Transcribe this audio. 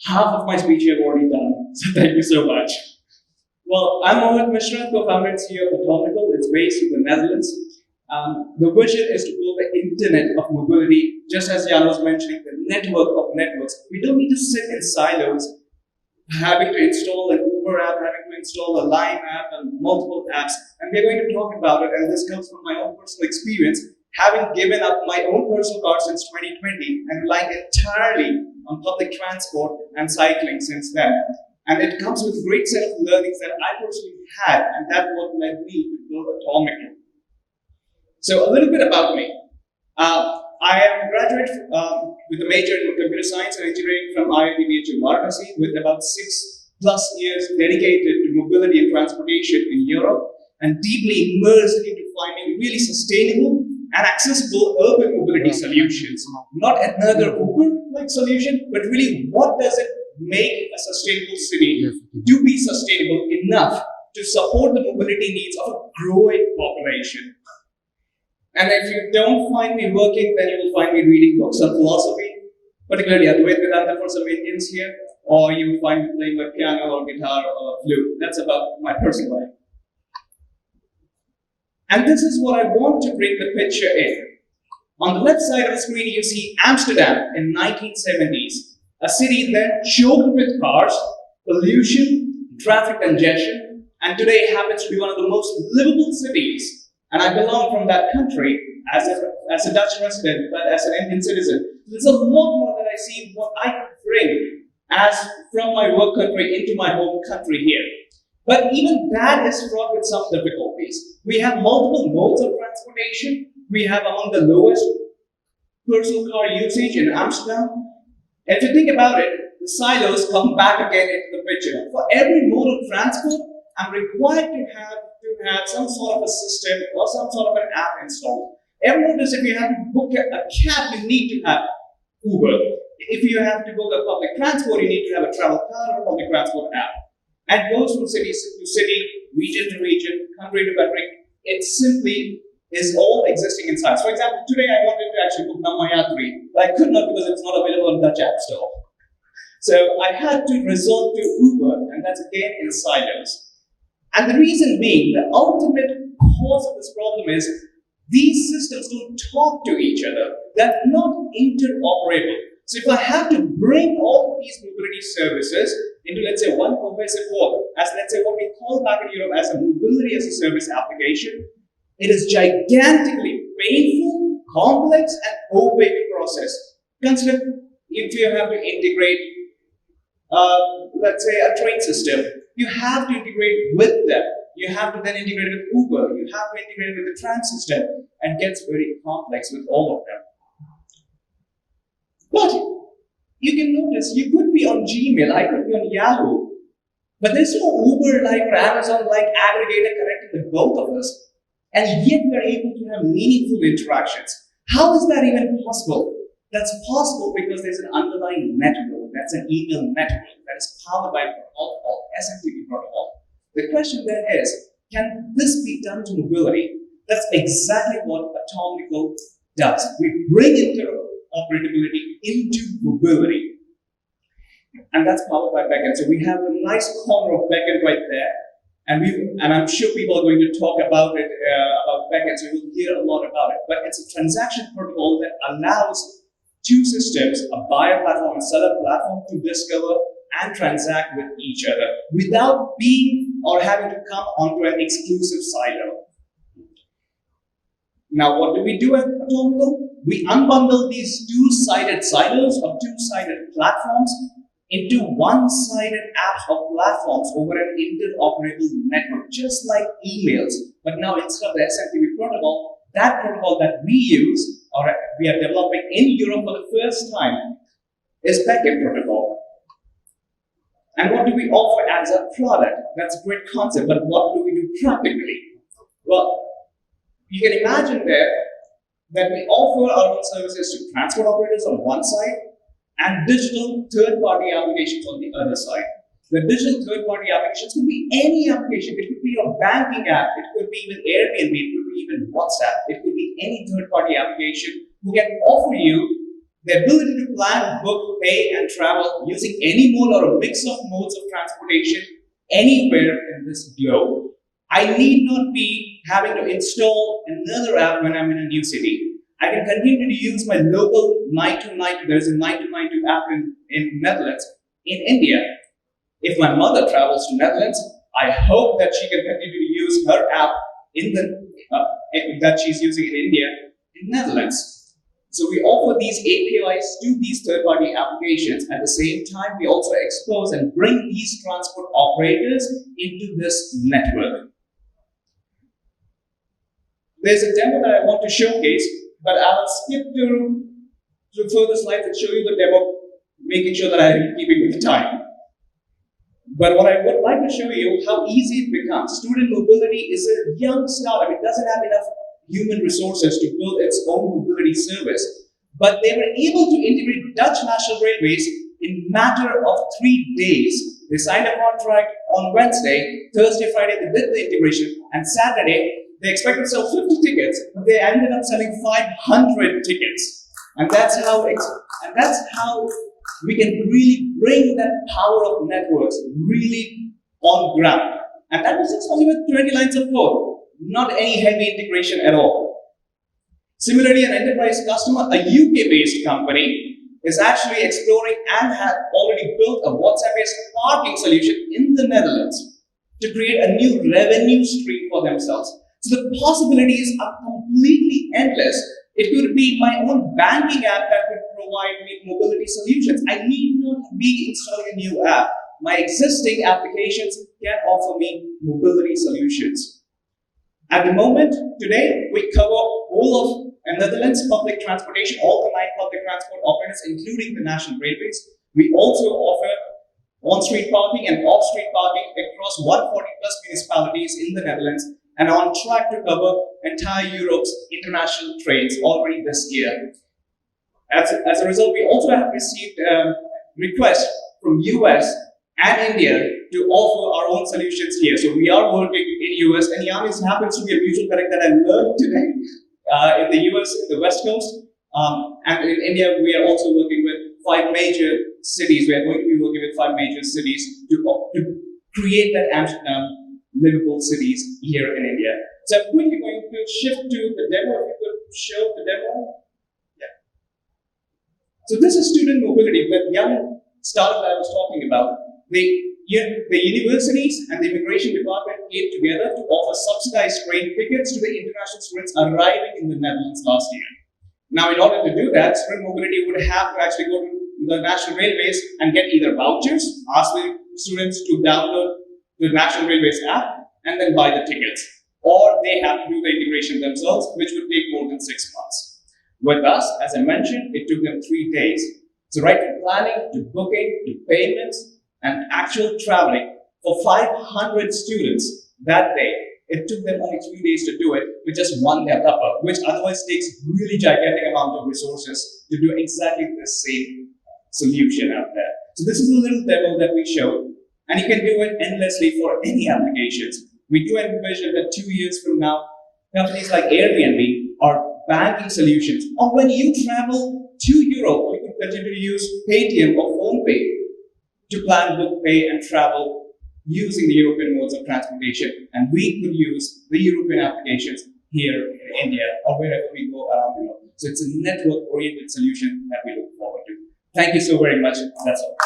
Half of my speech you have already done, so thank you so much. Well, I'm Mohit Mishra, co-founder and CEO of Automicle. It's based in the Netherlands. The vision is to build the internet of mobility, just as Jan was mentioning, the network of networks. We don't need to sit in silos, having to install an Uber app, having to install a Lime app, and multiple apps. And we're going to talk about it, and this comes from my own personal experience, having given up my own personal car since 2020 and relying entirely on public transport and cycling since then. And it comes with a great set of learnings that I personally had, and that's what led me to build Automicle. So a little bit about me. I am a graduate with a major in computer science and engineering from IIT Varanasi, with about 6+ years dedicated to mobility and transportation in Europe, and deeply immersed into finding really sustainable and accessible urban mobility solutions. Not another Uber-like solution, but really what does it make a sustainable city to be sustainable enough to support the mobility needs of a growing population. And if you don't find me working, then you will find me reading books on philosophy, particularly Advaita Vedanta for some Indians here, or you will find me playing my piano or guitar or flute. That's about my personal life. And this is what I want to bring the picture in. On the left side of the screen, you see Amsterdam in 1970s, a city then choked with cars, pollution, traffic congestion, and today happens to be one of the most livable cities. And I belong from that country as a Dutch resident, but as an Indian citizen. There's a lot more that I see what I could bring as from my work country into my home country here. But even that is fraught with some difficulties. We have multiple modes of transportation. We have among the lowest personal car usage in Amsterdam. And if you think about it, the silos come back again into the picture. For every mode of transport, I'm required to have some sort of a system or some sort of an app installed. Ever notice if you have to book a cab, you need to have Uber. If you have to book a public transport, you need to have a travel card or public transport app. And goes from city to city, region to region, country to country. It simply is all existing inside. For example, today I wanted to actually book Namayatri, but I could not because it's not available on Dutch App Store. So I had to resort to Uber, and that's again in silos. And the reason being, the ultimate cause of this problem is these systems don't talk to each other. They're not interoperable. So if I have to bring all of these mobility services into, let's say, one cohesive work, as let's say what we call back in Europe as a mobility as a service application, it is gigantically painful, complex, and opaque process. Consider if you have to integrate, let's say, a train system. You have to integrate with them. You have to then integrate with Uber. You have to integrate with the tram system, and it gets very complex with all of them. But you can notice you could be on Gmail, I could be on Yahoo, but there's no Uber-like or Amazon-like aggregator connected with both of us, and yet we're able to have meaningful interactions. How is that even possible? That's possible because there's an underlying network. That's an email network that is powered by a protocol called SMTP protocol. The question then is, can this be done to mobility? That's exactly what Automicle does. We bring interoperability into mobility. And that's powered by backend. So we have a nice corner of backend right there. And I'm sure people are going to talk about it, about backend, so you'll hear a lot about it. But it's a transaction protocol that allows two systems, a buyer platform and seller platform, to discover and transact with each other without being or having to come onto an exclusive silo. Now, what do we do at Automicle? We unbundle these two-sided silos or two-sided platforms into one-sided apps or platforms over an interoperable network, just like emails. But now instead of the SMTP protocol, that protocol that we use, or we are developing in Europe for the first time, is backend protocol. And what do we offer as a product? That's a great concept, but what do we do practically? Well, you can imagine there that we offer our own services to transport operators on one side and digital third-party applications on the other side. The digital third-party applications could be any application. It could be your banking app. It could be even Airbnb. It could be even WhatsApp. It could be any third-party application who can offer you The ability to plan, book, pay, and travel using any mode or a mix of modes of transportation anywhere in this globe. I need not be having to install another app when I'm in a new city. I can continue to use my local 9292, there's a 9292 app in Netherlands, in India. If my mother travels to Netherlands, I hope that she can continue to use her app that she's using in India, in Netherlands. So we offer these APIs to these third-party applications. At the same time, we also expose and bring these transport operators into this network. There's a demo that I want to showcase, but I'll skip through further slides and show you the demo, making sure that I'm keeping with the time. But what I would like to show you how easy it becomes. Student mobility is a young startup. It doesn't have enough human resources to build its own mobility service. But they were able to integrate Dutch National Railways in matter of 3 days. They signed a contract on Wednesday, Thursday, Friday, they did the integration, and Saturday, they expected to sell 50 tickets, but they ended up selling 500 tickets. And that's how we can really bring that power of networks really on ground. And that was just only with 20 lines of code, not any heavy integration at all. Similarly, an enterprise customer, a UK-based company, is actually exploring and have already built a WhatsApp-based parking solution in the Netherlands to create a new revenue stream for themselves. So the possibilities are completely endless. It could be my own banking app that could provide me mobility solutions. I need not be installing a new app. My existing applications can offer me mobility solutions. At the moment, today, we cover all of Netherlands public transportation, all the 9 public transport operators, including the national railways. We also offer on-street parking and off-street parking across 140 plus municipalities in the Netherlands, and on track to cover entire Europe's international trains already this year. As a result, we also have received requests from US and India to offer our own solutions here. So we are working in US, and Yanis happens to be a mutual connect that I learned today in the US, in the West Coast. And in India, we are also working with 5 major cities. We are going to be working with 5 major cities to create that livable cities here in India. So I'm quickly going to shift to the demo. If you could show the demo. Yeah. So this is student mobility with young startup that I was talking about. The universities and the immigration department came together to offer subsidized train tickets to the international students arriving in the Netherlands last year. Now, in order to do that, student mobility would have to actually go to the national railways and get either vouchers, ask the students to download the National Railways app and then buy the tickets. Or they have to do the integration themselves, which would take more than 6 months. With us, as I mentioned, it took them 3 days. So right from planning to booking to payments and actual traveling for 500 students that day, it took them only 3 days to do it with just one developer, which otherwise takes really gigantic amount of resources to do exactly the same solution out there. So this is a little demo that we showed. And you can do it endlessly for any applications. We do envision that 2 years from now, companies like Airbnb or banking solutions, or when you travel to Europe, you can continue to use Paytm or PhonePe to plan, book, pay, and travel using the European modes of transportation. And we could use the European applications here in India or wherever we go around the world. So it's a network-oriented solution that we look forward to. Thank you so very much. That's all.